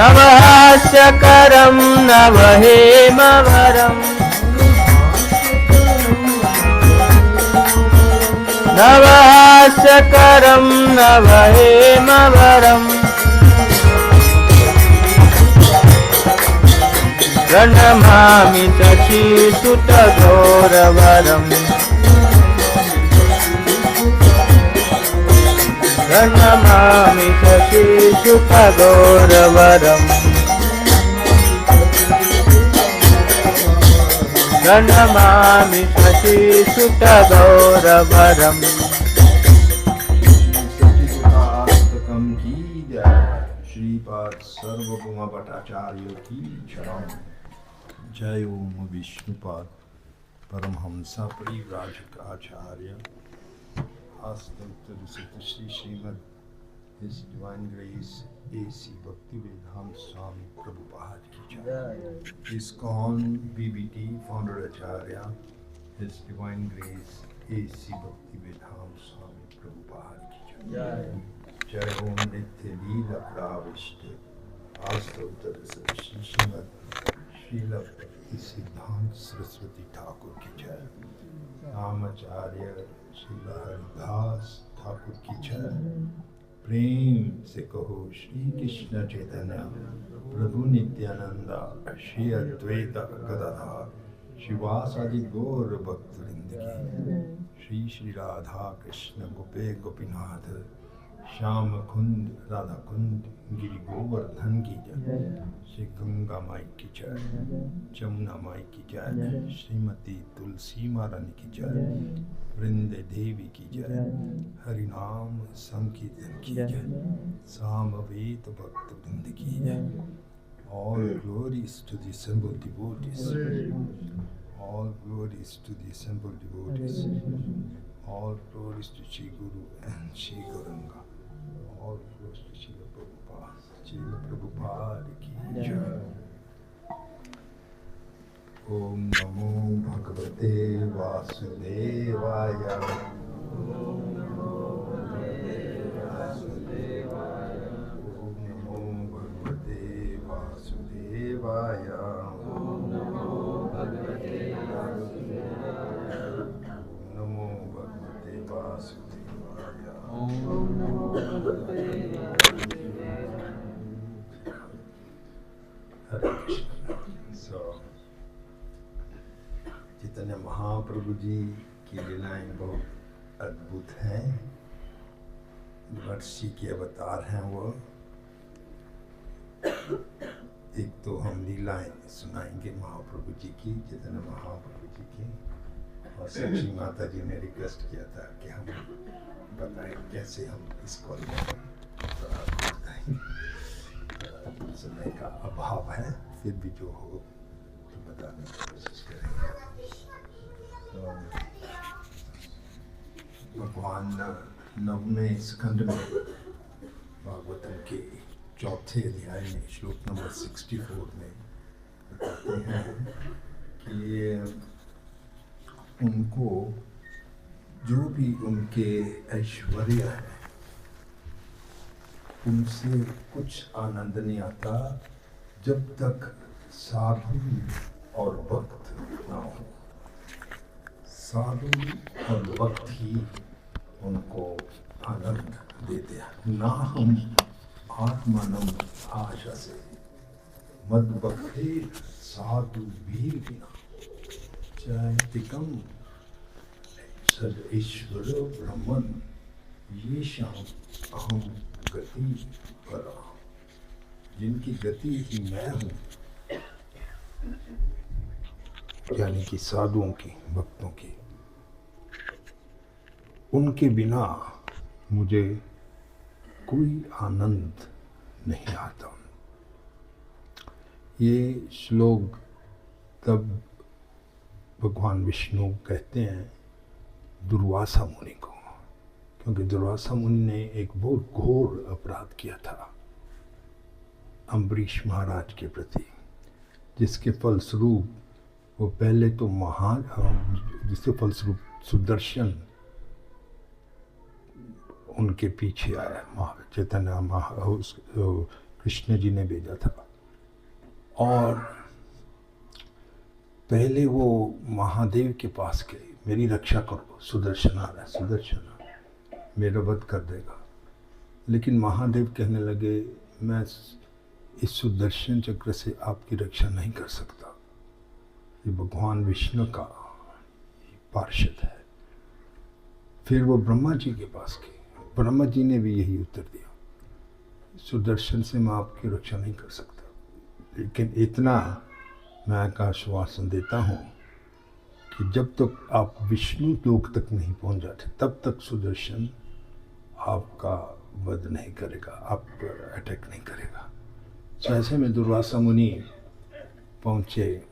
नवहास्यकरं नवहेमवरम् नवहास्यकरं नवहेमवरम् प्रणमामि शशीसुतगौरवरम् प्रणमामि शशीसुतगौरवरम् प्रणमामि शशीसुतगौरवरम्। की जय। श्रीपाद सार्वभौम भट्टाचार्य की शरण। जय ओम विष्णुपाद परमहंसा परिव्राजक आचार्य Shri Shrimad His Divine Grace A.C. Bhaktivedanta Swami Prabhupada की जय। ISKCON BBT Founder Acharya His Divine Grace A.C. Bhaktivedanta Swami Prabhupada की जय। जय ओम नित्य लीला प्राविष्ट आस्तोत्र श्री श्रीमद श्रील भक्ति सिद्धांत सरस्वती ठाकुर की जय। रामाचार्य श्रील हरिदास ठाकुर की जय। प्रेम से कहो श्री कृष्ण चैतन्य प्रभु नित्यानंद श्री अद्वैत गदाधर शिवासादि गौर भक्तवृंद की। श्री श्री राधा कृष्ण गोपे गोपीनाथ श्याम कुंद राधा कुंद गिरि गोवर्धन की जय। श्री गंगा माई की जय। जमुना माई की जय। श्रीमती तुलसी महारानी की जय। वृंदे देवी की जय। हरिनाम संकीर्तन की जय। सामवेद भक्त वृंद की जय। All glories to the assembled devotees. All glories to the assembled devotees. All glories to Shri Guru and Shri Gauranga. All glories to Shri Prabhupada. Shri Prabhupada ki jai. Om Namo Bhagavate Vasudevaya. Om Namo Bhagavate Vasudevaya. Om Namo Bhagavate Vasudevaya. Namo Bhagavate Vasudevaya. Om Namo Bhagavate Vasudevaya. Hare Krishna. So, Chaitanya Mahaprabhu ji की लीलाएं बहुत अद्भुत हैं। वर्षी के अवतार हैं वो। एक तो हम लीलाएं सुनाएंगे महाप्रभु जी की, चैतन्य महाप्रभु जी की। और सच्ची माता जी ने रिक्वेस्ट किया था कि हम बताएं कैसे हम इसको तो आपको बताएंगे। समय का अभाव है, फिर भी जो हो तो बताने की कोशिश करेंगे। भगवान नवमें स्कंद में भागवतम के चौथे अध्याय में श्लोक नंबर 64 में बताते हैं कि उनको जो भी उनके ऐश्वर्य है उनसे कुछ आनंद नहीं आता जब तक साधु और भक्त ना हो। साधु और भक्त ही उनको आनंद देते हैं। ना हम आत्मानम आशा से मद भक्ति साधु वीर बिना चैतिकम सद ईश्वर ब्रह्मन ये शाम अहम गति परा। जिनकी गति ही मैं हूँ, यानी कि साधुओं की, भक्तों की, उनके बिना मुझे कोई आनंद नहीं आता। ये श्लोक तब भगवान विष्णु कहते हैं दुर्वासा मुनि को, क्योंकि दुर्वासा मुनि ने एक बहुत घोर अपराध किया था अम्बरीश महाराज के प्रति, जिसके फलस्वरूप वो पहले तो जिसके फलस्वरूप सुदर्शन उनके पीछे आया। चैतन्य कृष्ण जी ने भेजा था। और पहले वो महादेव के पास गए, मेरी रक्षा करो, सुदर्शन आ रहा है, सुदर्शन आ रहा है, मेरा वध कर देगा। लेकिन महादेव कहने लगे, मैं इस सुदर्शन चक्र से आपकी रक्षा नहीं कर सकता, ये भगवान विष्णु का पार्षद है। फिर वो ब्रह्मा जी के पास गए, ब्रह्मा जी ने भी यही उत्तर दिया, सुदर्शन से मैं आपकी रक्षा नहीं कर सकता, लेकिन इतना मैं का आश्वासन देता हूँ कि जब तक आप विष्णु लोक तक नहीं पहुँच जाते तब तक सुदर्शन आपका वध नहीं करेगा, आप पर अटैक नहीं करेगा। तो ऐसे में दुर्वासा मुनि पहुँचे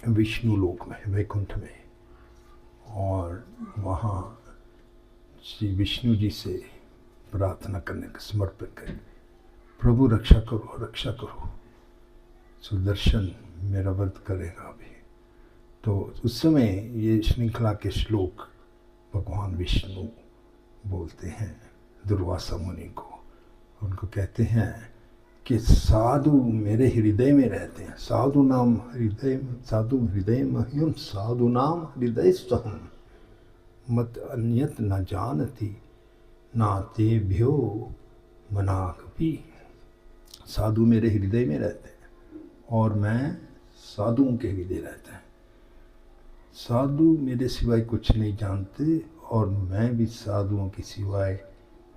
विष्णु लोक में, वैकुंठ में, और वहाँ श्री विष्णु जी से प्रार्थना करने का समर्पण करें, प्रभु रक्षा करो, रक्षा करो, सुदर्शन मेरा वध करेगा अभी। तो उस समय ये श्रृंखला के श्लोक भगवान विष्णु बोलते हैं दुर्वासा मुनि को। उनको कहते हैं कि साधु मेरे हृदय में रहते हैं, साधु नाम हृदय, साधु हृदय मह्यम, साधु नाम हृदय स्वहम, मत अन्यत न जानती ना तेभ्यो मनाकपि। साधु मेरे हृदय में रहते हैं और मैं साधुओं के हृदय रहता है। साधु मेरे सिवाय कुछ नहीं जानते और मैं भी साधुओं के सिवाय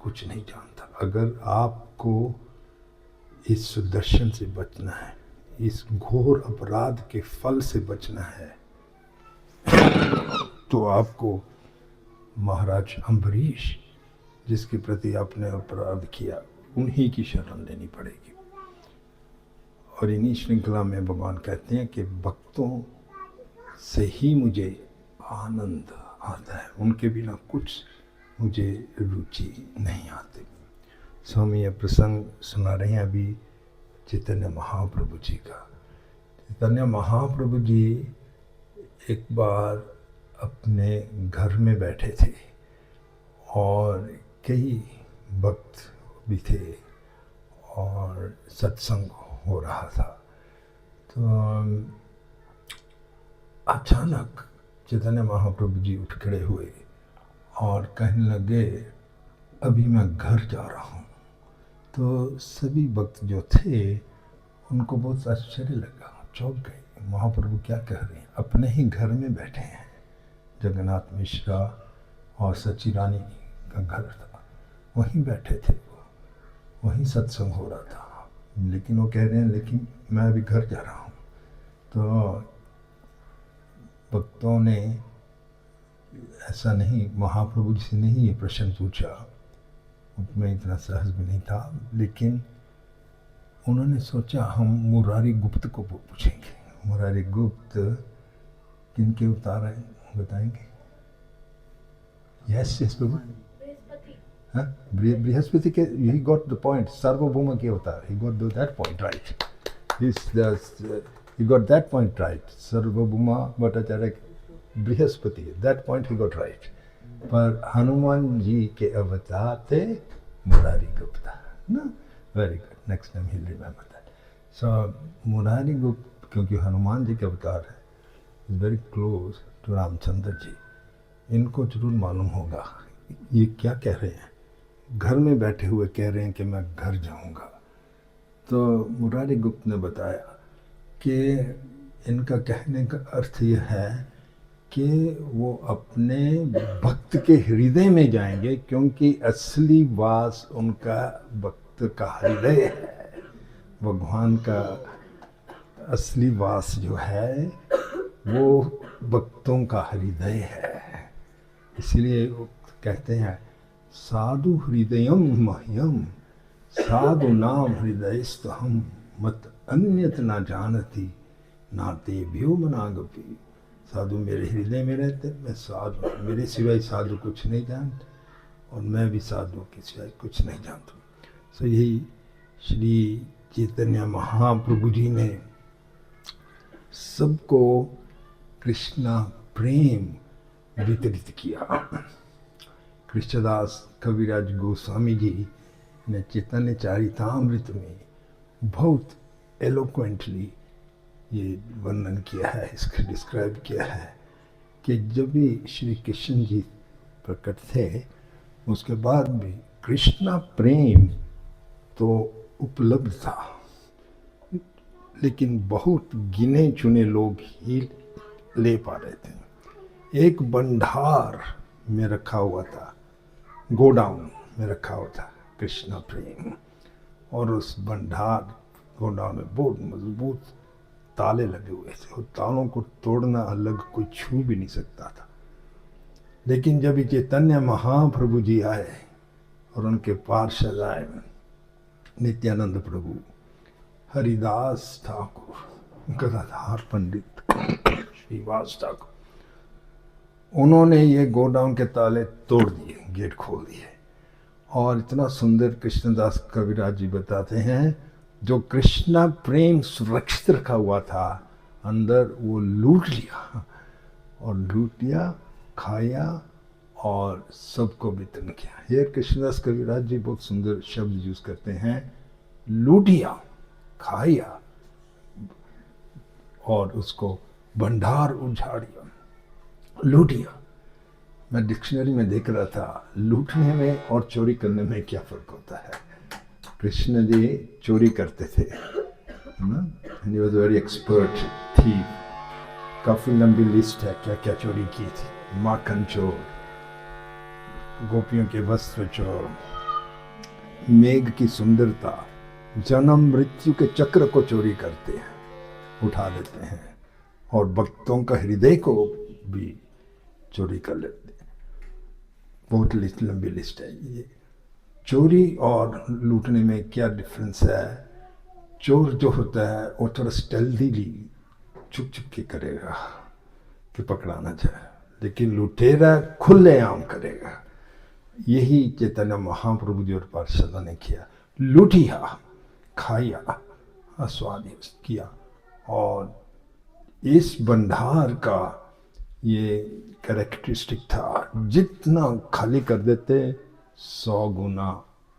कुछ नहीं जानता। अगर आपको इस सुदर्शन से बचना है, इस घोर अपराध के फल से बचना है, तो आपको महाराज अम्बरीश जिसके प्रति आपने अपराध किया उन्हीं की शरण लेनी पड़ेगी। और इन्हीं श्रृंखला में भगवान कहते हैं कि भक्तों से ही मुझे आनंद आता है, उनके बिना कुछ मुझे रुचि नहीं आती। स्वामी ये प्रसंग सुना रहे हैं अभी चैतन्य महाप्रभु जी का। चैतन्य महाप्रभु जी एक बार अपने घर में बैठे थे और कई भक्त भी थे और सत्संग हो रहा था। तो अचानक चैतन्य महाप्रभु जी उठ खड़े हुए और कहने लगे, अभी मैं घर जा रहा हूँ। तो सभी भक्त जो थे उनको बहुत आश्चर्य लगा, चौंक गए, महाप्रभु क्या कह रहे हैं, अपने ही घर में बैठे हैं। जगन्नाथ मिश्रा और सची रानी का घर था, वहीं बैठे थे वो, वहीं सत्संग हो रहा था, लेकिन वो कह रहे हैं लेकिन मैं अभी घर जा रहा हूँ। तो भक्तों ने ऐसा नहीं, महाप्रभु जी से नहीं ये प्रश्न पूछा, उनमें इतना सहज भी नहीं था, लेकिन उन्होंने सोचा हम मुरारी गुप्त को पूछेंगे। मुरारी गुप्त किनके अवतार हैं बताएंगे? यस यस प्रभु, हाँ बृहस्पति के, he got the point, Sarvabhauma के अवतार, he got that point right, he got that point right. Sarvabhauma Bhattacharya Brihaspati, that point he got right. पर हनुमान जी के अवतार थे मुरारी गुप्ता ना, very good, next time he'll remember that. So Murari Gupta क्योंकि हनुमान जी के अवतार है, is very close to Ramachandra ji, इनको जरूर मालूम होगा ये क्या कह रहे हैं। घर में बैठे हुए कह रहे हैं कि मैं घर जाऊंगा। तो मुरारी गुप्त ने बताया कि इनका कहने का अर्थ यह है कि वो अपने भक्त के हृदय में जाएंगे, क्योंकि असली वास उनका भक्त का हृदय है। भगवान का असली वास जो है वो भक्तों का हृदय है। इसलिए वो कहते हैं साधु हृदयम मह्यम, साधु नाम हृदयस्थहम, मत अन्यत ना जानती ना तेभ्यो मनागपि। साधु मेरे हृदय में रहते, मैं साधु, मेरे सिवाय साधु कुछ नहीं जानते और मैं भी साधु के सिवाय कुछ नहीं जानता। सो यही श्री चैतन्य महाप्रभु जी ने सबको कृष्णा प्रेम वितरित किया। कृष्णदास कविराज गोस्वामी जी ने चैतन्य चरितामृत में बहुत एलोक्वेंटली ये वर्णन किया है, इसको डिस्क्राइब किया है कि जब भी श्री कृष्ण जी प्रकट थे उसके बाद भी कृष्णा प्रेम तो उपलब्ध था, लेकिन बहुत गिने चुने लोग ही ले पा रहे थे। एक भंडार में रखा हुआ था, गोडाउन में रखा हुआ था कृष्णा प्रेम, और उस भंडार गोडाउन में बहुत मजबूत ताले लगे हुए थे और तालों को तोड़ना अलग कोई छू भी नहीं सकता था। लेकिन जब ये चैतन्य महाप्रभु जी आए और उनके पार्षद आए, नित्यानंद प्रभु, हरिदास ठाकुर, गदाधर पंडित, श्रीवास ठाकुर, उन्होंने ये गोडाउन के ताले तोड़ दिए, गेट खोल दिए। और इतना सुंदर कृष्णदास कविराज जी बताते हैं, जो कृष्णा प्रेम सुरक्षित रखा हुआ था अंदर, वो लूट लिया, और लूट लिया, खाया और सबको वितरण किया। ये कृष्णदास कविराज जी बहुत सुंदर शब्द यूज करते हैं, लूटिया, खाया और उसको भंडार उजाड़िया, लूटिया। मैं डिक्शनरी में देख रहा था, लूटने में और चोरी करने में क्या फर्क होता है। कृष्ण जी चोरी करते थे, he was very expert thief. काफी लंबी लिस्ट है क्या क्या चोरी की थी। माखन चोर, गोपियों के वस्त्र चोर, मेघ की सुंदरता, जन्म मृत्यु के चक्र को चोरी करते हैं, उठा लेते हैं, और भक्तों का हृदय को भी चोरी कर लेते हैं। बहुत लंबी लिस्ट है ये। चोरी और लूटने में क्या डिफरेंस है। चोर जो होता है वो थोड़ा स्टेल्थीली छुप छुप के करेगा कि पकड़ाना चाहे, लेकिन लुटेरा खुलेआम करेगा। यही चैतन्य महाप्रभु जी और पार्षदों ने किया, लूटिया, खाया, आस्वादित किया। और इस भंडार का ये कैरेक्टरिस्टिक था, जितना खाली कर देते 100 गुना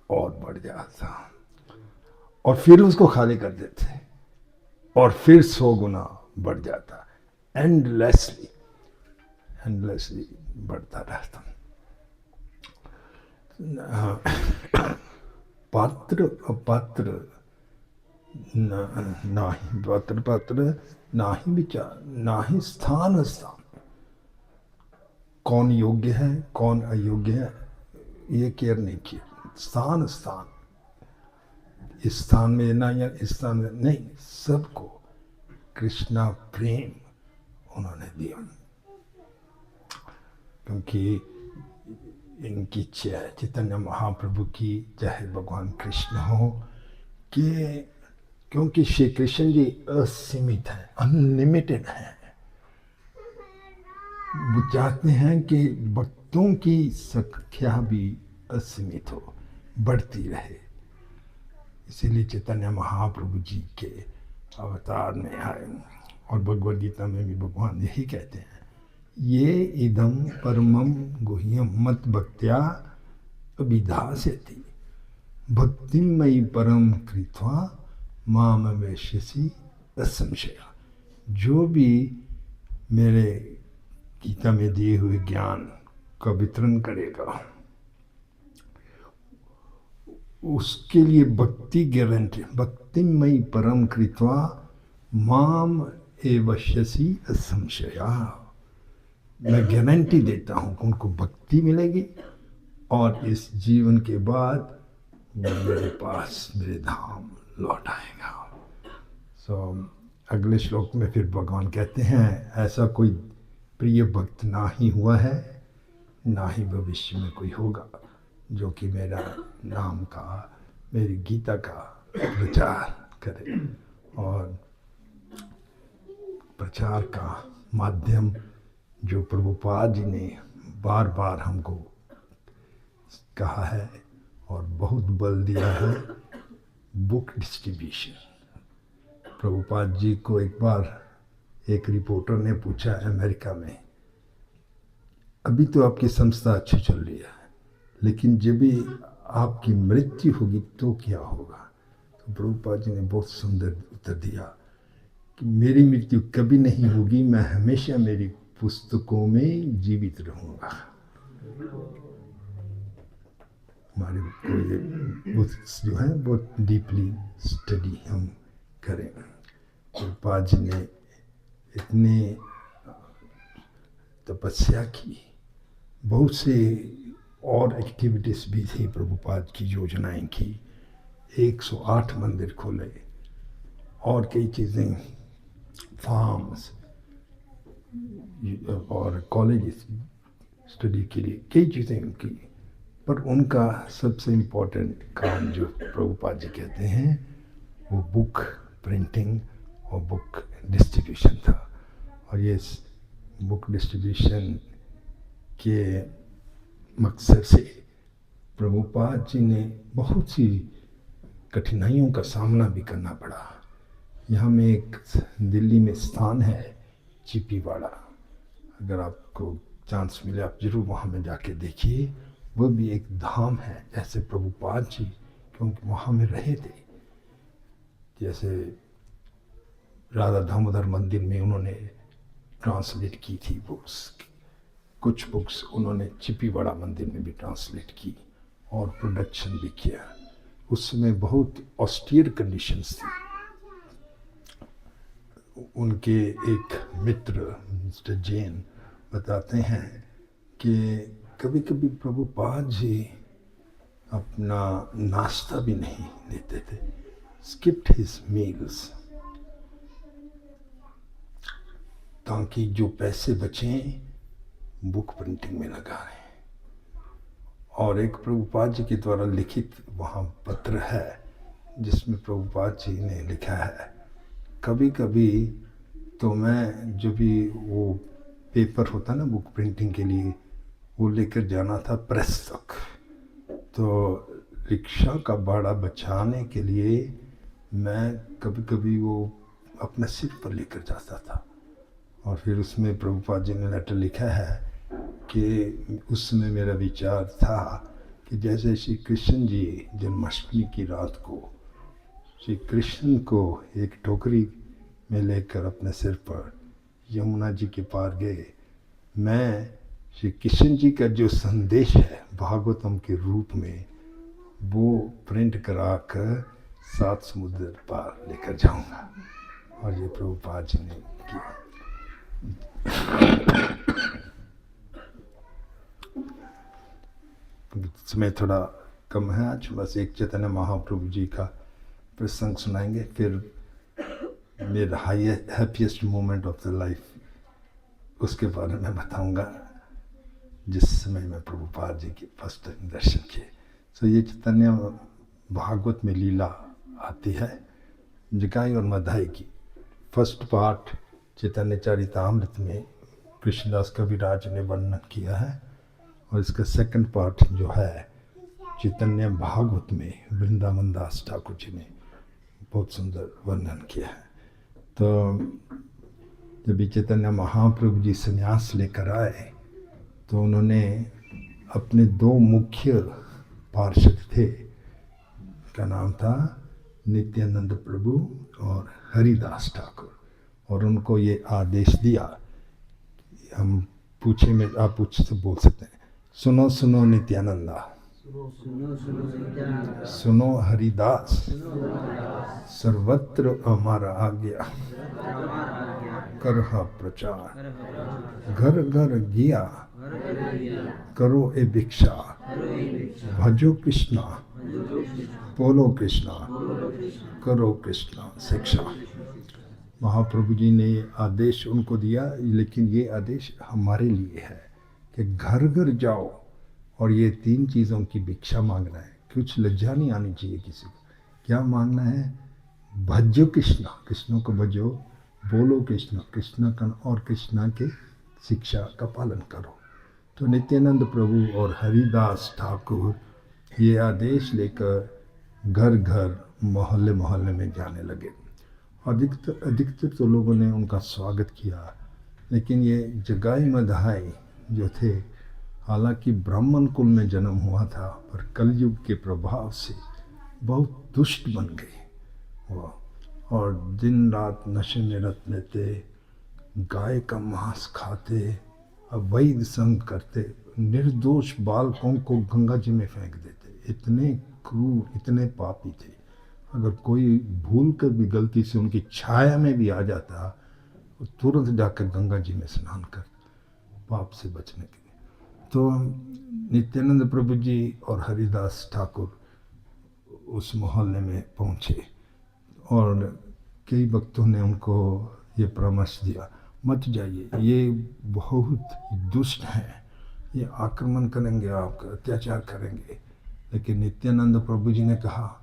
और बढ़ जाता, और फिर उसको खाली कर देते और फिर 100 गुना बढ़ जाता, एंडलेसली बढ़ता रहता। पात्र अपात्र नाही, पात्र पात्र नाही विचार, नाही स्थान स्थान। कौन योग्य है कौन अयोग्य है ये केयर नहीं किया। स्थान स्थान, इस स्थान में ना या इस स्थान में नहीं, सबको कृष्णा प्रेम उन्होंने दिया, क्योंकि इनकी इच्छा है, चैतन्य महाप्रभु की, चाहे भगवान कृष्ण हो, कि क्योंकि श्री कृष्ण जी असीमित है, अनलिमिटेड है। वो चाहते हैं कि भक्तों की संख्या भी असीमित हो, बढ़ती रहे। इसीलिए चैतन्य महाप्रभु जी के अवतार में आए। और भगवद गीता में भी भगवान यही कहते हैं, ये इदम परमम गुह्यम मत भक्त्या अभिधास्यति भक्तिमयी परम कृत्वा माम वैश्यसी असंशया। जो भी मेरे गीता में दिए हुए ज्ञान का वितरण करेगा, उसके लिए भक्ति गारंटी, भक्तिमयी परम कृत्वा माम एवश्यसी असंशया। मैं गारंटी देता हूँ कि उनको भक्ति मिलेगी और इस जीवन के बाद वो मेरे पास, मेरे धाम लौट आएगा। अगले श्लोक में फिर भगवान कहते हैं, ऐसा कोई प्रिय भक्त ना ही हुआ है, ना ही भविष्य में कोई होगा, जो कि मेरा नाम का, मेरी गीता का प्रचार करे। और प्रचार का माध्यम जो प्रभुपाद जी ने बार बार हमको कहा है और बहुत बल दिया है, बुक डिस्ट्रीब्यूशन। प्रभुपाद जी को एक बार एक रिपोर्टर ने पूछा अमेरिका में, अभी तो आपकी संस्था अच्छी चल रही है, लेकिन जब भी आपकी मृत्यु होगी तो क्या होगा। तो प्रभुपाद जी ने बहुत सुंदर उत्तर दिया कि मेरी मृत्यु कभी नहीं होगी, मैं हमेशा मेरी पुस्तकों में जीवित रहूँगा। हमारे को ये बुक्स जो है बहुत डीपली स्टडी हम करें। प्रभुपाद जी ने इतने तपस्या की, बहुत से और एक्टिविटीज़ भी थी प्रभुपाद की योजनाएं की, 108 मंदिर खोले और कई चीज़ें, फार्म्स और कॉलेजेस स्टडी के लिए कई चीज़ें की। पर उनका सबसे इम्पोर्टेंट काम जो प्रभुपाद जी कहते हैं वो बुक प्रिंटिंग और बुक डिस्ट्रीब्यूशन था। और ये बुक डिस्ट्रीब्यूशन के मकसद से प्रभुपाद जी ने बहुत सी कठिनाइयों का सामना भी करना पड़ा। यहाँ में एक दिल्ली में स्थान है चिपीवाड़ा, अगर आपको चांस मिले आप ज़रूर वहाँ में जाके देखिए। वो भी एक धाम है, जैसे प्रभुपाद जी क्योंकि वहाँ में रहे थे। जैसे राधा दामोदर मंदिर में उन्होंने ट्रांसलेट की थी बुक्स, कुछ बुक्स उन्होंने चिपीवाड़ा मंदिर में भी ट्रांसलेट की और प्रोडक्शन भी किया। उस समय बहुत ऑस्टियर कंडीशंस थी। उनके एक मित्र मिस्टर जैन बताते हैं कि कभी कभी प्रभुपाद जी अपना नाश्ता भी नहीं लेते थे, स्किप्ड हिज मील्स, ताकि जो पैसे बचें बुक प्रिंटिंग में लगाएं। और एक प्रभुपाद जी के द्वारा लिखित वहाँ पत्र है जिसमें प्रभुपाद जी ने लिखा है, कभी कभी तो मैं जो भी वो पेपर होता ना बुक प्रिंटिंग के लिए वो लेकर जाना था प्रेस तक, तो रिक्शा का भाड़ा बचाने के लिए मैं कभी कभी वो अपने सिर पर लेकर जाता था। और फिर उसमें प्रभुपाद जी ने लेटर लिखा है कि उस समय मेरा विचार था कि जैसे श्री कृष्ण जी जन्माष्टमी की रात को श्री कृष्ण को एक टोकरी में लेकर अपने सिर पर यमुना जी के पार गए, मैं श्री कृष्ण जी का जो संदेश है भागवतम के रूप में वो प्रिंट करा कर 7 समुद्र पार लेकर जाऊंगा। और ये प्रभुपाद जी ने किया। समय थोड़ा कम है आज, बस एक चैतन्य महाप्रभु जी का प्रसंग सुनाएंगे, फिर मेरा happiest moment of the life उसके बारे में बताऊंगा जिस समय मैं प्रभुपाद जी के फर्स्ट टाइम दर्शन किए। तो ये चैतन्य भागवत में लीला आती है जगाई और मधाई की। फर्स्ट पार्ट चैतन्य चरितामृत में कृष्णदास कविराज ने वर्णन किया है और इसका सेकंड पार्ट जो है चैतन्य भागवत में वृंदावन दास ठाकुर जी ने बहुत सुंदर वर्णन किया है। तो जब चैतन्य महाप्रभु जी संन्यास लेकर आए तो उन्होंने अपने 2 मुख्य पार्षद थे, का नाम था नित्यानंद प्रभु और हरिदास ठाकुर, और उनको ये आदेश दिया, हम पूछे में आप पूछ से बोल सकते हैं, सुनो सुनो नित्यानंदा, सुनो हरिदास, सर्वत्र हमारा आज्ञा, करहा प्रचार, घर घर गया, करो ए भिक्षा, भजो कृष्णा, बोलो कृष्णा, करो कृष्णा शिक्षा। महाप्रभु जी ने आदेश उनको दिया, लेकिन ये आदेश हमारे लिए है कि घर घर जाओ और ये 3 चीज़ों की भिक्षा मांगना है। कुछ लज्जा नहीं आनी चाहिए किसी को। क्या मांगना है? भजो कृष्णा, कृष्ण को भजो, बोलो कृष्णा, कृष्णा का और कृष्णा के शिक्षा का पालन करो। तो नित्यानंद प्रभु और हरिदास ठाकुर ये आदेश लेकर घर घर मोहल्ले मोहल्ले में जाने लगे। अधिकतर तो लोगों ने उनका स्वागत किया, लेकिन ये जगाई मधाई जो थे, हालांकि ब्राह्मण कुल में जन्म हुआ था, पर कलयुग के प्रभाव से बहुत दुष्ट बन गए वाह। और दिन रात नशे में रत लेते, गाय का मांस खाते, अवैध संग करते, निर्दोष बालकों को गंगा जी में फेंक देते। इतने क्रूर, इतने पापी थे। अगर कोई भूल कर भी गलती से उनकी छाया में भी आ जाता, वो तुरंत जाकर गंगा जी में स्नान कर पाप से बचने के लिए। तो नित्यानंद प्रभु जी और हरिदास ठाकुर उस मोहल्ले में पहुँचे और कई भक्तों ने उनको ये परामर्श दिया, मत जाइए, ये बहुत दुष्ट हैं, ये आक्रमण करेंगे, आपका अत्याचार करेंगे। लेकिन नित्यानंद प्रभु जी ने कहा,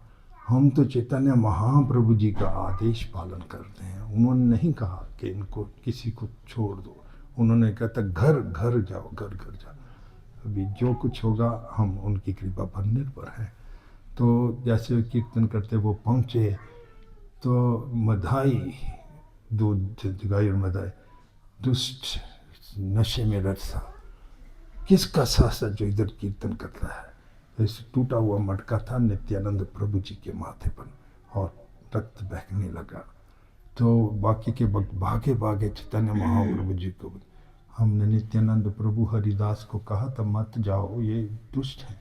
हम तो चैतन्य महाप्रभु जी का आदेश पालन करते हैं। उन्होंने नहीं कहा कि इनको किसी को छोड़ दो, उन्होंने कहा था घर घर जाओ, घर घर जाओ, अभी जो कुछ होगा हम उनकी कृपा पर निर्भर हैं। तो जैसे कीर्तन करते वो पहुँचे तो मधाई, दो गाय और मधाई, दुष्ट नशे में रत था। किसका सासा जो इधर कीर्तन करता है? ऐसे टूटा हुआ मटका था नित्यानंद प्रभु जी के माथे पर और रक्त बहने लगा। तो बाकी के भक्त भागे भागे चैतन्य महाप्रभु जी को, हमने नित्यानंद प्रभु हरिदास को कहा था मत जाओ, ये दुष्ट है,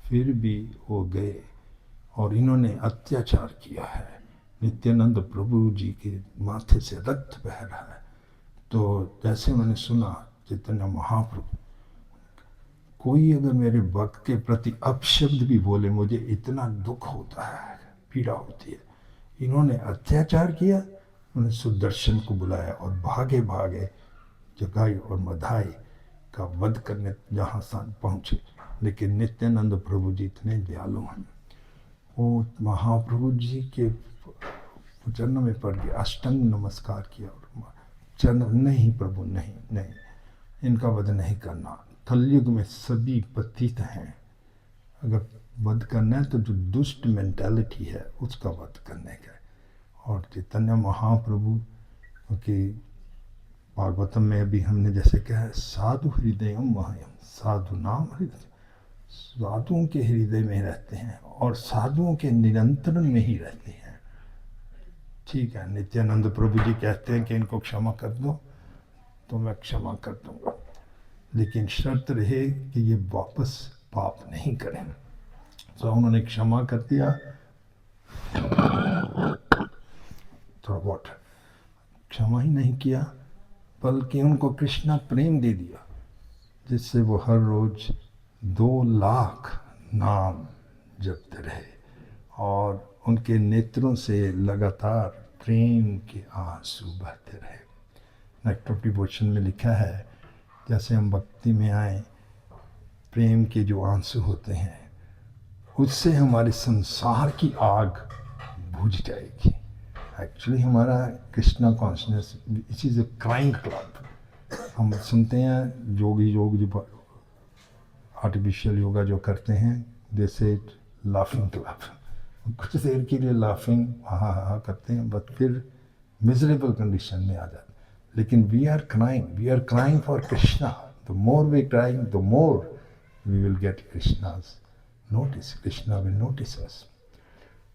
फिर भी वो गए और इन्होंने अत्याचार किया है। नित्यानंद प्रभु जी के माथे से रक्त बह रहा है। तो जैसे मैंने सुना चैतन्य महाप्रभु, कोई अगर मेरे भक्त के प्रति अपशब्द भी बोले, मुझे इतना दुख होता है, पीड़ा होती है। इन्होंने अत्याचार किया, उन्होंने सुदर्शन को बुलाया और भागे भागे जगाई और मधाई का वध करने जहाँ स्थान पहुँचे। लेकिन नित्यानंद प्रभु जी इतने दयालु हैं, वो महाप्रभु जी के चरणों में पड़ गए, अष्टांग नमस्कार किया और चरण, नहीं प्रभु, नहीं नहीं, इनका वध नहीं करना। कलयुग में सभी पतित हैं, अगर वध करना है तो जो दुष्ट मेंटालिटी है उसका वध करने का। और चैतन्य महाप्रभु की भागवतम में भी हमने जैसे कहा है, साधु हृदयम महयम, साधु नाम हृदय, साधुओं के हृदय में रहते हैं और साधुओं के नियंत्रण में ही रहते हैं। ठीक है, नित्यानंद प्रभु जी कहते हैं कि इनको क्षमा कर दो, तो मैं क्षमा कर दूंगा, लेकिन शर्त रहे कि ये वापस पाप नहीं करें। तो उन्होंने क्षमा कर दिया, थोड़ा बहुत क्षमा ही नहीं किया, बल्कि उनको कृष्णा प्रेम दे दिया, जिससे वो हर रोज 2 लाख नाम जपते रहे और उनके नेत्रों से लगातार प्रेम के आंसू बहते रहे। नेक्टर ऑफ डिवोशन में लिखा है, जैसे हम भक्ति में आए, प्रेम के जो आंसू होते हैं उससे हमारे संसार की आग बुझ जाएगी। एक्चुअली हमारा Krishna consciousness it is a crying club. हम सुनते हैं योगी योग जो आर्टिफिशियल योगा जो करते हैं, दे से लाफिंग क्लब, कुछ देर के लिए लाफिंग हा हा करते हैं, बट फिर मिजरेबल कंडीशन में आ जाते हैं। लेकिन we are crying for Krishna. The more we crying, the more we will get कृष्णा's notice, Krishna will notice us.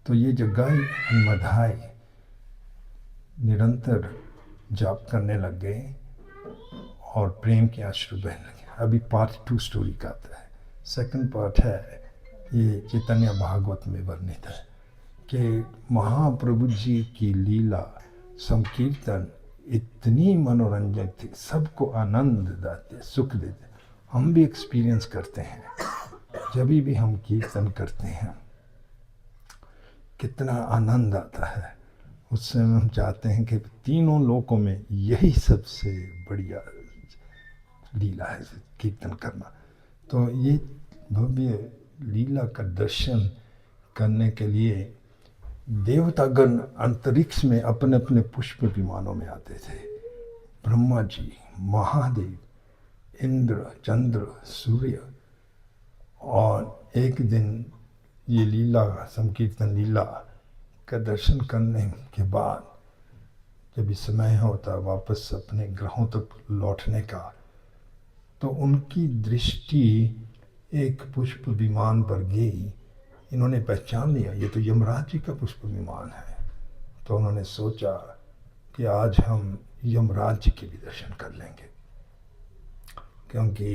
तो ये जगाई मधाई निरंतर जाप करने लग गए और प्रेम के अश्रु बहने लगे। अभी पार्ट 2 स्टोरी का आता है। सेकंड पार्ट है, ये चैतन्य भागवत में वर्णित है कि महाप्रभु जी की लीला संकीर्तन इतनी मनोरंजक थी, सबको आनंद देते, सुख देते। हम भी एक्सपीरियंस करते हैं जब भी हम कीर्तन करते हैं, कितना आनंद आता है। उससे हम चाहते हैं कि तीनों लोकों में यही सबसे बढ़िया लीला है, कीर्तन करना। तो ये भव्य लीला का दर्शन करने के लिए देवतागण अंतरिक्ष में अपने अपने पुष्प विमानों में आते थे। ब्रह्मा जी, महादेव, इंद्र, चंद्र, सूर्य। और एक दिन ये लीला, संकीर्तन लीला का दर्शन करने के बाद जब इस समय होता वापस अपने ग्रहों तक लौटने का, तो उनकी दृष्टि एक पुष्प विमान पर गई। इन्होंने पहचान लिया, ये तो यमराज जी का पुष्प विमान है। तो उन्होंने सोचा कि आज हम यमराज के भी दर्शन कर लेंगे, क्योंकि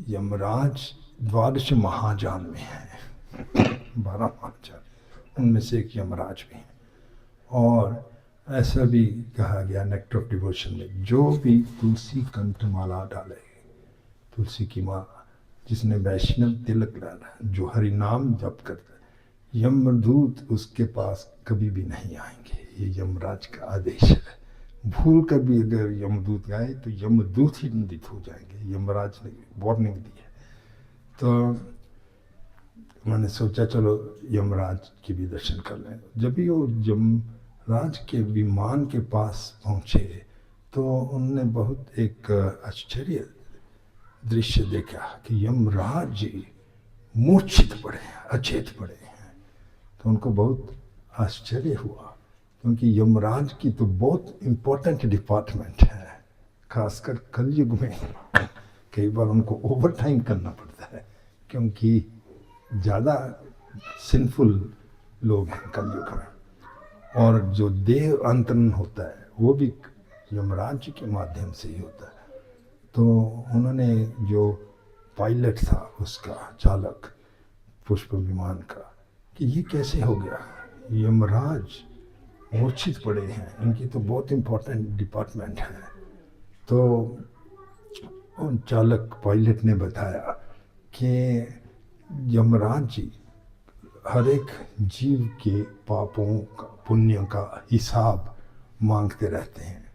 यमराज द्वादश महाजान में है, 12 महाजान, उनमें से एक यमराज भी है। और ऐसा भी कहा गया नेक्टर ऑफ डिवोशन में, जो भी तुलसी कंठमाला डाले, तुलसी की माला, जिसने वैष्णव तिलक डाला, जो हरि नाम जप करता है, यमदूत उसके पास कभी भी नहीं आएंगे। ये यमराज का आदेश है। भूल कर भी अगर यमदूत गए तो यमदूत ही निंदित हो जाएंगे। यमराज ने वार्निंग दी है। तो मैंने सोचा चलो यमराज के भी दर्शन कर लें। जब भी वो यमराज के विमान के पास पहुँचे तो उनने बहुत एक आश्चर्य दृश्य देखा कि यमराज जी मूर्छित पड़े हैं, अचेत पड़े हैं। तो उनको बहुत आश्चर्य हुआ, क्योंकि यमराज की तो बहुत इम्पोर्टेंट डिपार्टमेंट है, खासकर कलयुग में कई बार उनको ओवर टाइम करना पड़ता है, क्योंकि ज़्यादा सिंफुल लोग हैं कलयुग में। और जो देह अंतरण होता है वो भी यमराज के माध्यम से ही होता है। तो उन्होंने जो पायलट था, उसका चालक पुष्प विमान का, कि ये कैसे हो गया, यमराज मूर्छित पड़े हैं, इनकी तो बहुत इम्पोर्टेंट डिपार्टमेंट है। तो उन चालक पायलट ने बताया कि यमराज जी हर एक जीव के पापों का, पुण्य का हिसाब मांगते रहते हैं।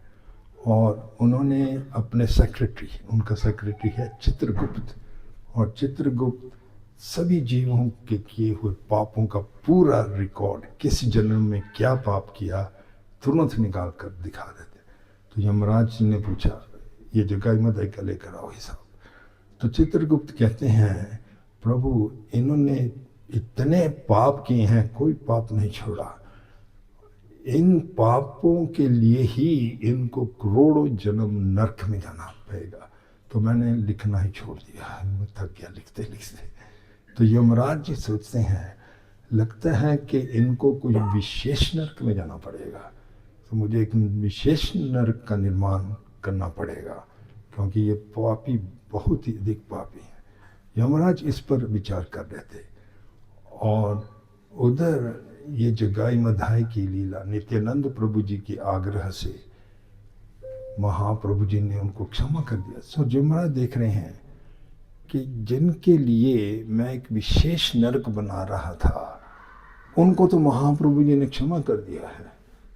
और उन्होंने अपने सेक्रेटरी, उनका सेक्रेटरी है चित्रगुप्त, और चित्रगुप्त सभी जीवों के किए हुए पापों का पूरा रिकॉर्ड, किस जन्म में क्या पाप किया, तुरंत निकाल कर दिखा देते। तो यमराज ने पूछा ये जगह मत का लेकर आओ हिसाब। तो चित्रगुप्त कहते हैं प्रभु इन्होंने इतने पाप किए हैं, कोई पाप नहीं छोड़ा, इन पापों के लिए ही इनको करोड़ों जन्म नरक में जाना पड़ेगा। तो मैंने लिखना ही छोड़ दिया, मैं थक गया लिखते लिखते। तो यमराज जी सोचते हैं लगता है कि इनको कोई विशेष नरक में जाना पड़ेगा, तो मुझे एक विशेष नरक का निर्माण करना पड़ेगा, क्योंकि ये पापी बहुत ही अधिक पापी हैं। यमराज इस पर विचार कर रहे थे। और उधर ये जगाई मधाई की लीला, नित्यानंद प्रभु जी के आग्रह से महाप्रभु जी ने उनको क्षमा कर दिया। सो यमराज देख रहे हैं कि जिनके लिए मैं एक विशेष नरक बना रहा था, उनको तो महाप्रभु जी ने क्षमा कर दिया है।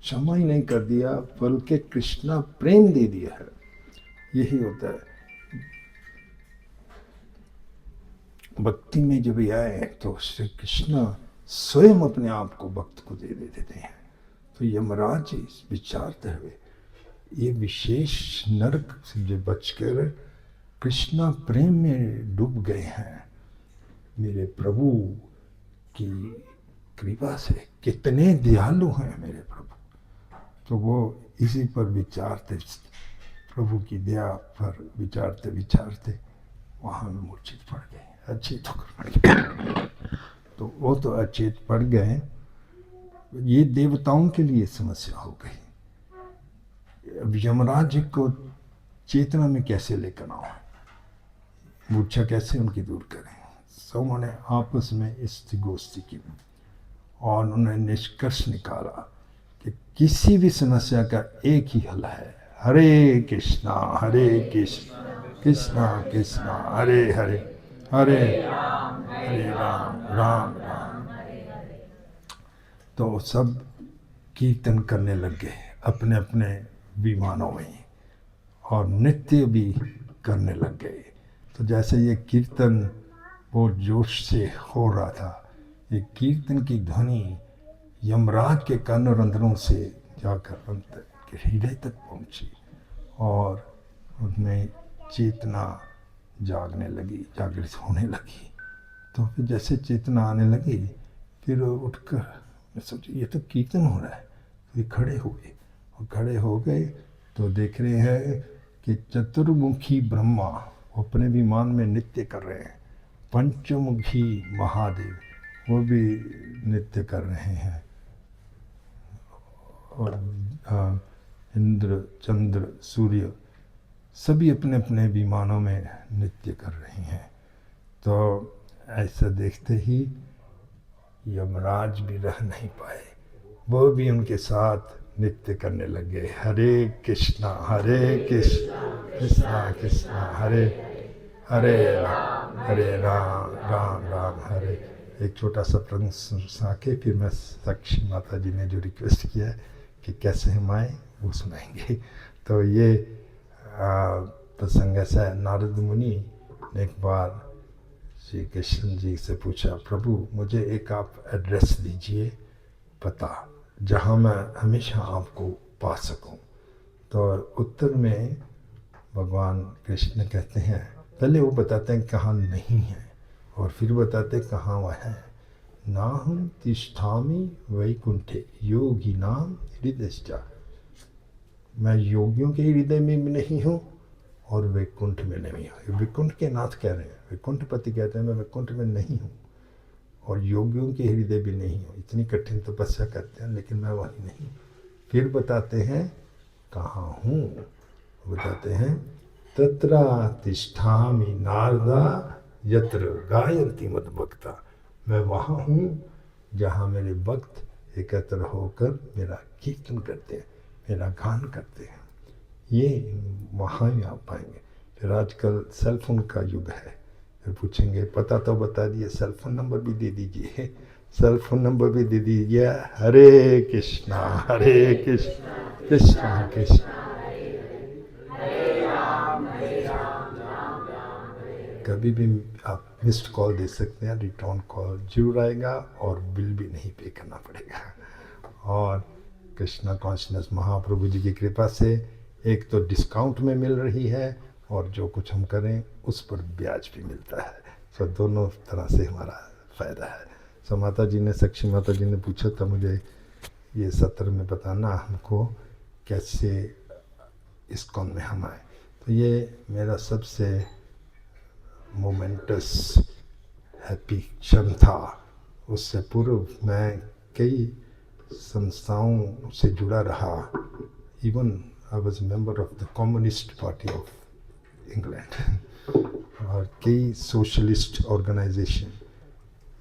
क्षमा ही नहीं कर दिया बल्कि कृष्णा प्रेम दे दिया है। यही होता है भक्ति में। जब आए तो श्री कृष्ण स्वयं अपने आप को भक्त को दे देते हैं। तो यमराज जी विचारते हुए ये विशेष नरक से बचकर कृष्णा प्रेम में डूब गए हैं। मेरे प्रभु की कृपा से कितने दयालु हैं मेरे प्रभु। तो वो इसी पर विचारते, प्रभु की दया पर विचारते विचारते वहाँ में मूर्छित पड़ गए, अचेत होकर पड़ गए। तो वो तो अचेत पड़ गए। ये देवताओं के लिए समस्या हो गई। अब यमराज जी को चेतना में कैसे लेकर आओ, मूर्छा कैसे उनकी दूर करें। सब उन्होंने आपस में इस्तिगोस्ती की और उन्होंने निष्कर्ष निकाला कि किसी भी समस्या का एक ही हल है, हरे कृष्णा कृष्णा कृष्णा हरे हरे, हरे राम राम राम। तो सब कीर्तन करने लग गए अपने अपने विमानों में और नृत्य भी करने लग गए। तो जैसे ये कीर्तन बहुत जोश से हो रहा था, ये कीर्तन की ध्वनि यमराज के कर्ण रंध्रों से जाकर अंत के हृदय तक पहुंची और उनमें चेतना जागने लगी, जागृत होने लगी। तो फिर जैसे चेतना आने लगी, फिर उठकर मैं सोचा ये तो कीर्तन हो रहा है। फिर खड़े हुए और खड़े हो गए तो देख रहे हैं कि चतुर्मुखी ब्रह्मा अपने विमान में नृत्य कर रहे हैं, पंचमुखी महादेव वो भी नृत्य कर रहे हैं। और इंद्र, चंद्र, सूर्य सभी अपने अपने विमानों में नृत्य कर रही हैं। तो ऐसा देखते ही यमराज भी रह नहीं पाए, वो भी उनके साथ नृत्य करने लगे। हरे कृष्णा कृष्णा कृष्णा हरे हरे राम राम राम हरे। एक छोटा सा प्रसंग सुना के फिर मैं साक्षी माता जी ने जो रिक्वेस्ट किया है कि कैसे हम आए वो सुनाएंगे। तो ये प्रसंग ऐसा है, नारद मुनि ने एक बार श्री कृष्ण जी से पूछा, प्रभु मुझे एक आप एड्रेस दीजिए, पता, जहाँ मैं हमेशा आपको पा सकूं। तो उत्तर में भगवान कृष्ण कहते हैं, पहले वो बताते हैं कहाँ नहीं है और फिर बताते हैं कहाँ वह है। नाहं तिष्ठामि वैकुंठे योगिनां हृदयश्च, मैं योगियों के हृदय में भी नहीं हूँ और वैकुंठ में नहीं हूँ। वैकुंठ के नाथ कह रहे हैं, वैकुंठपति कहते हैं मैं वैकुंठ में नहीं हूँ और योगियों के हृदय भी नहीं हूँ। इतनी कठिन तपस्या करते हैं लेकिन मैं वहीं नहीं। फिर बताते हैं कहाँ हूँ, बताते हैं तत्र तिष्ठामि नारदा यत्र गायन्ति मद्भक्ता, मैं वहाँ हूँ जहाँ मेरे भक्त एकत्र होकर मेरा कीर्तन करते हैं, मेरा गान करते हैं। ये वहाँ ही आप पाएंगे। फिर आजकल सेल फोन का युग है, फिर पूछेंगे पता तो बता दिए, सेल फोन नंबर भी दे दीजिए, सेल फोन नंबर भी दे दीजिए। हरे कृष्णा कृष्णा कृष्णा कभी भी आप मिस्ड कॉल दे सकते हैं, रिटर्न कॉल जरूर आएगा और बिल भी नहीं पे करना पड़ेगा। और कृष्णा कॉन्शनस महाप्रभु जी की कृपा से एक तो डिस्काउंट में मिल रही है और जो कुछ हम करें उस पर ब्याज भी मिलता है। सो दोनों तरह से हमारा फ़ायदा है। सो माता जी ने, साक्षी माता जी ने पूछा था मुझे ये सत्र में बताना हमको कैसे इस्कॉन में हम आए। तो ये मेरा सबसे मोमेंटस हैप्पी क्षण था। उससे पूर्व मैं कई संस्थाओं से जुड़ा रहा। Even I was member of the communist party of England और कई सोशलिस्ट ऑर्गेनाइजेशन।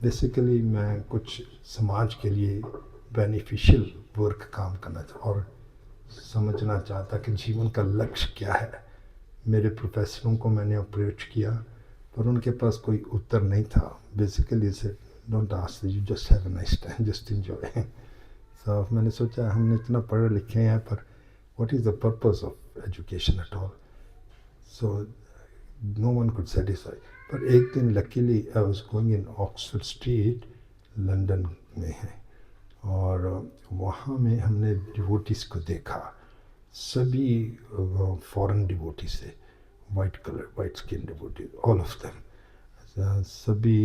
बेसिकली मैं कुछ समाज के लिए बेनिफिशियल वर्क काम करना चाहता और समझना चाहता कि जीवन का लक्ष्य क्या है। मेरे प्रोफेसरों को मैंने अप्रोच किया पर उनके पास कोई उत्तर नहीं था। बेसिकली से don't ask, you just have a nice time, just enjoy. So मैंने सोचा हमने इतना पढ़े लिखे हैं पर what is the purpose of education at all. So no one could satisfy. पर एक दिन luckily I was going in Oxford Street, London में है, और वहाँ में हमने डिवोटीज को देखा। सभी फॉरेन डिवोटीज थे, white colour, white skin devotees, all of them. सभी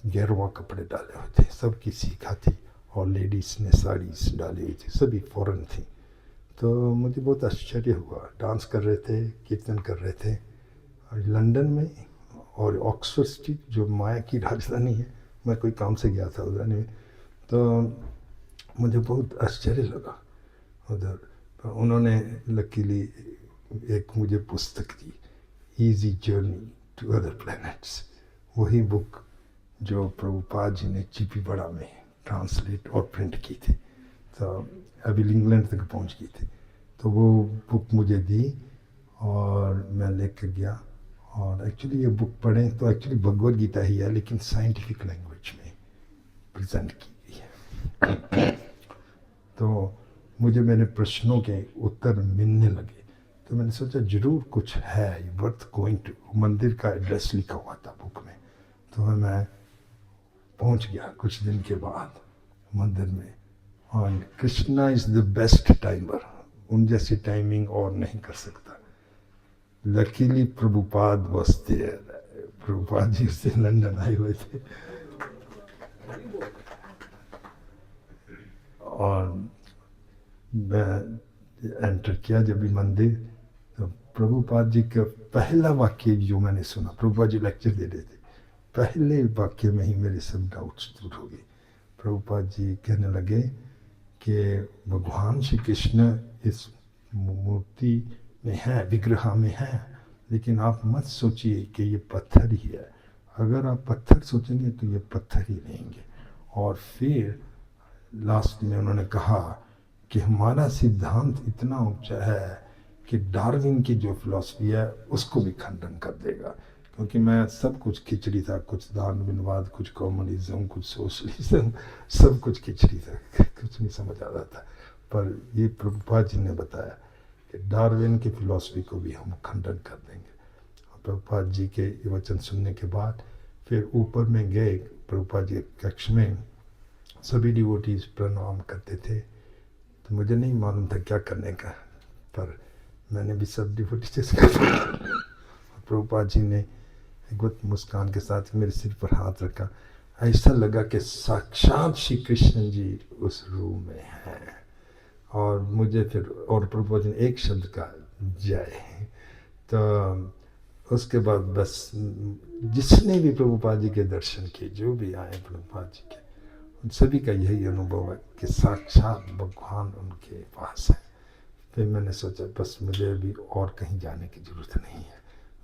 गेरुआ कपड़े डाले हुए थे, सबकी सीखा थी और लेडीज़ ने साड़ीज डाली हुई थी, सभी फॉरेन थी। तो मुझे बहुत आश्चर्य हुआ। डांस कर रहे थे, कीर्तन कर रहे थे। और लंदन में और ऑक्सफोर्ड स्ट्रीट जो माया की राजधानी है, मैं कोई काम से गया था उधर में, तो मुझे बहुत आश्चर्य लगा उधर। तो उन्होंने लकीली एक मुझे पुस्तक दी, easy journey to other planets, वही बुक जो प्रभुपाद जी ने चीपी बड़ा में ट्रांसलेट और प्रिंट की थी। तो अभी इंग्लैंड तक पहुंच गई थी। तो वो बुक मुझे दी और मैं लेकर गया। और एक्चुअली ये बुक पढ़ें तो एक्चुअली भगवद गीता ही है, लेकिन साइंटिफिक लैंग्वेज में प्रेजेंट की गई है। तो मुझे मेरे प्रश्नों के उत्तर मिलने लगे। तो मैंने सोचा जरूर कुछ है, वर्थ गोइंग टू। मंदिर का एड्रेस लिखा हुआ था बुक में। तो मैं पहुंच गया कुछ दिन के बाद मंदिर में। और Krishna is the best timer, उन जैसी टाइमिंग और नहीं कर सकता। लकीली प्रभुपाद बसते, प्रभुपाद जी से लंदन आए हुए थे। और मैं एंटर किया जब भी मंदिर, तो प्रभुपाद जी का पहला वाक्य जो मैंने सुना, प्रभुपाद जी लेक्चर दे रहे थे, पहले वाक्य में ही मेरे सब डाउट्स दूर हो गए। प्रभुपाद जी कहने लगे कि भगवान श्री कृष्ण इस मूर्ति में है, विग्रह में है, लेकिन आप मत सोचिए कि ये पत्थर ही है। अगर आप पत्थर सोचेंगे तो ये पत्थर ही रहेंगे। और फिर लास्ट में उन्होंने कहा कि हमारा सिद्धांत इतना ऊंचा है कि डार्विन की जो फिलॉसफी है उसको भी खंडन कर देगा। क्योंकि मैं सब कुछ खिचड़ी था, कुछ दार्विनवाद, कुछ कम्युनिज्म, कुछ सोशलिज्म, सब कुछ खिचड़ी था, कुछ नहीं समझ आ रहा था। पर ये प्रभुपाद जी ने बताया कि डार्विन की फिलॉसफी को भी हम खंडन कर देंगे। प्रभुपाद जी के ये वचन सुनने के बाद फिर ऊपर में गए, प्रभुपाद जी के कक्ष में सभी डिवोटीज प्रणाम करते थे। तो मुझे नहीं मालूम था क्या करने का, पर मैंने भी सब डिवोटीज से प्रभुपाद जी ने एक बहुत मुस्कान के साथ मेरे सिर पर हाथ रखा। ऐसा लगा कि साक्षात श्री कृष्ण जी उस रूम में हैं। और मुझे फिर और प्रभुपाद जी ने एक शब्द का जय। तो उसके बाद बस जिसने भी प्रभुपाद जी के दर्शन किए, जो भी आए प्रभुपाद जी के, उन सभी का यही अनुभव है कि साक्षात भगवान उनके पास है। फिर मैंने सोचा बस मुझे अभी और कहीं जाने की ज़रूरत नहीं है,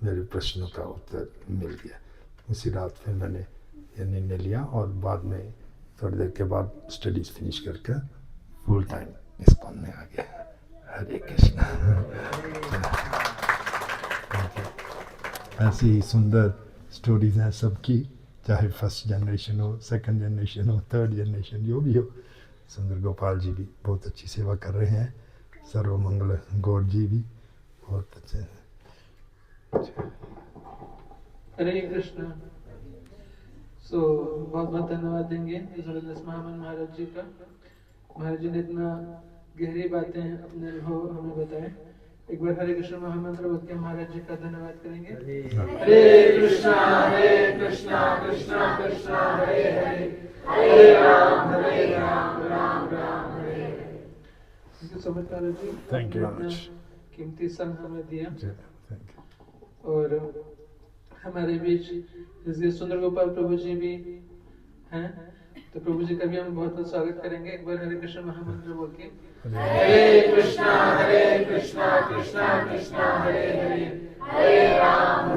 मेरे प्रश्नों का उत्तर मिल गया। उसी रात फिर मैंने ये निर्णय लिया और बाद में थोड़ी देर के बाद स्टडीज़ फिनिश करके फुल टाइम इस्कॉन में आ गया। हरे कृष्णा। ऐसी ही सुंदर स्टोरीज हैं सबकी, चाहे फर्स्ट जनरेशन हो, सेकंड जनरेशन हो, थर्ड जनरेशन, जो भी हो। सुंदर गोपाल जी भी बहुत अच्छी सेवा कर रहे हैं, सर्वमंगल गौर जी भी बहुत अच्छे हैं। हरे कृष्णा। सो बहुत बहुत धन्यवाद देंगे जबरदस्त महामन महाराज जी का। महाराज जी ने इतना गहरी बातें अपने अनुभव हमें बताए। एक बार हरे कृष्ण महामंत्र बोल के महाराज जी का धन्यवाद करेंगे। Hare Krishna Krishna Krishna Hare Hare, Hare Ram Ram Ram Hare Hare. Thank you so much Maharaj ji. Thank you very much. कीमती समय हमें दिया। Thank you. और हमारे बीच इसके सुंदर गोपाल प्रभु जी भी हैं, तो प्रभु जी का भी हम बहुत बहुत स्वागत करेंगे। एक बार हरे कृष्ण महामंत्र बोल के हरे कृष्णा कृष्णा कृष्णा हरे हरे, हरे राम